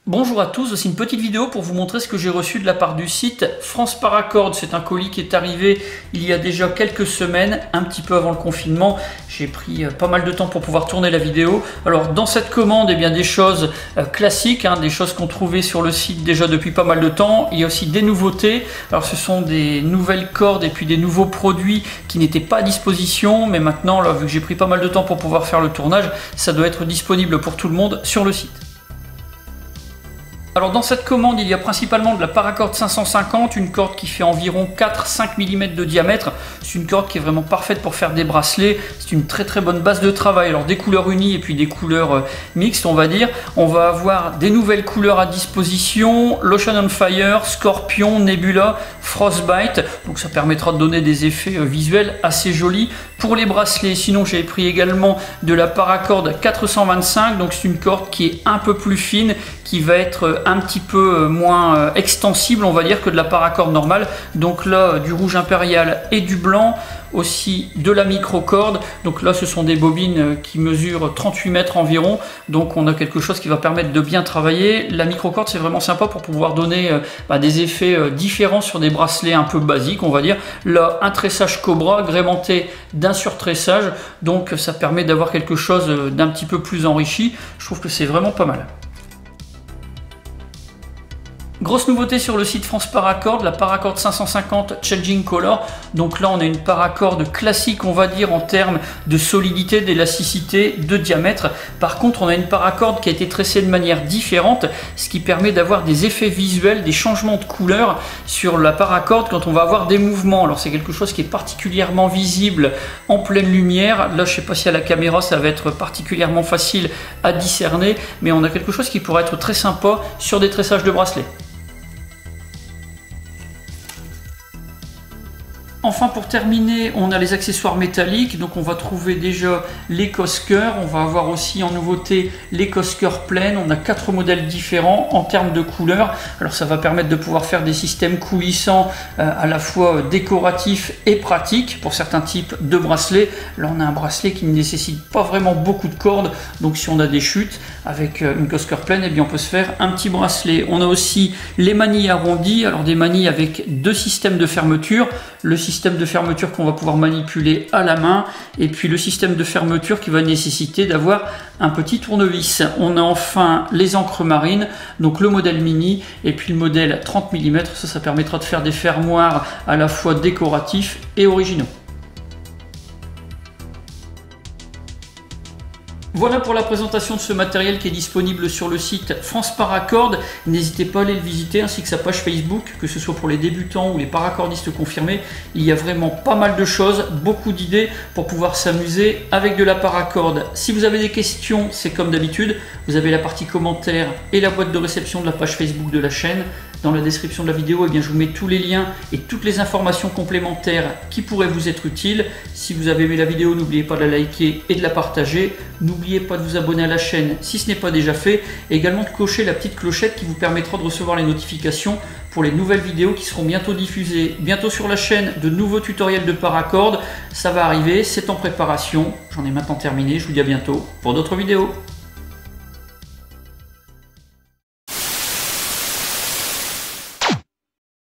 Bonjour à tous, voici une petite vidéo pour vous montrer ce que j'ai reçu de la part du site France Paracord. C'est un colis qui est arrivé il y a déjà quelques semaines, un petit peu avant le confinement. J'ai pris pas mal de temps pour pouvoir tourner la vidéo. Alors dans cette commande, eh bien, des choses classiques, des choses qu'on trouvait sur le site déjà depuis pas mal de temps. Il y a aussi des nouveautés. Alors ce sont des nouvelles cordes et puis des nouveaux produits qui n'étaient pas à disposition. Mais maintenant, là, vu que j'ai pris pas mal de temps pour pouvoir faire le tournage, ça doit être disponible pour tout le monde sur le site. Alors dans cette commande, il y a principalement de la Paracord 550, une corde qui fait environ 4-5 mm de diamètre. C'est une corde qui est vraiment parfaite pour faire des bracelets. C'est une très bonne base de travail. Alors des couleurs unies et puis des couleurs mixtes, on va dire. On va avoir des nouvelles couleurs à disposition, l'Ocean on Fire, Scorpion, Nebula, Frostbite. Donc ça permettra de donner des effets visuels assez jolis pour les bracelets. Sinon j'avais pris également de la Paracord 425, donc c'est une corde qui est un peu plus fine, qui va être un petit peu moins extensible, on va dire, que de la Paracord normale. Donc là, du rouge impérial et du blanc, aussi de la micro-corde. Donc là, ce sont des bobines qui mesurent 38 mètres environ. Donc on a quelque chose qui va permettre de bien travailler. La micro-corde, c'est vraiment sympa pour pouvoir donner des effets différents sur des bracelets un peu basiques, on va dire. Là, un tressage Cobra agrémenté d'un surtressage. Donc ça permet d'avoir quelque chose d'un petit peu plus enrichi. Je trouve que c'est vraiment pas mal. Grosse nouveauté sur le site France Paracord, la Paracord 550 Changing Color. Donc là, on a une Paracord classique, on va dire, en termes de solidité, d'élasticité, de diamètre. Par contre, on a une Paracord qui a été tressée de manière différente, ce qui permet d'avoir des effets visuels, des changements de couleur sur la Paracord quand on va avoir des mouvements. Alors c'est quelque chose qui est particulièrement visible en pleine lumière. Là, je ne sais pas si à la caméra, ça va être particulièrement facile à discerner, mais on a quelque chose qui pourrait être très sympa sur des tressages de bracelets. Enfin, pour terminer, on a les accessoires métalliques. Donc on va trouver déjà les Cosquer. On va avoir aussi en nouveauté les Cosquer pleines. On a 4 modèles différents en termes de couleurs. Alors ça va permettre de pouvoir faire des systèmes coulissants à la fois décoratifs et pratiques pour certains types de bracelets. Là on a un bracelet qui ne nécessite pas vraiment beaucoup de cordes. Donc si on a des chutes avec une Cosquer pleine, eh bien on peut se faire un petit bracelet. On a aussi les manilles arrondies. Alors des manilles avec 2 systèmes de fermeture. Le système de fermeture qu'on va pouvoir manipuler à la main et puis le système de fermeture qui va nécessiter d'avoir un petit tournevis. On a enfin les encres marines, donc le modèle mini et puis le modèle 30 mm. Ça permettra de faire des fermoirs à la fois décoratifs et originaux. Voilà pour la présentation de ce matériel qui est disponible sur le site France Paracord. N'hésitez pas à aller le visiter ainsi que sa page Facebook, que ce soit pour les débutants ou les paracordistes confirmés. Il y a vraiment pas mal de choses, beaucoup d'idées pour pouvoir s'amuser avec de la paracorde. Si vous avez des questions, c'est comme d'habitude, vous avez la partie commentaires et la boîte de réception de la page Facebook de la chaîne. Dans la description de la vidéo, je vous mets tous les liens et toutes les informations complémentaires qui pourraient vous être utiles. Si vous avez aimé la vidéo, n'oubliez pas de la liker et de la partager. N'oubliez pas de vous abonner à la chaîne si ce n'est pas déjà fait. Et également de cocher la petite clochette qui vous permettra de recevoir les notifications pour les nouvelles vidéos qui seront bientôt diffusées. Bientôt sur la chaîne, de nouveaux tutoriels de paracorde. Ça va arriver, c'est en préparation. J'en ai maintenant terminé. Je vous dis à bientôt pour d'autres vidéos.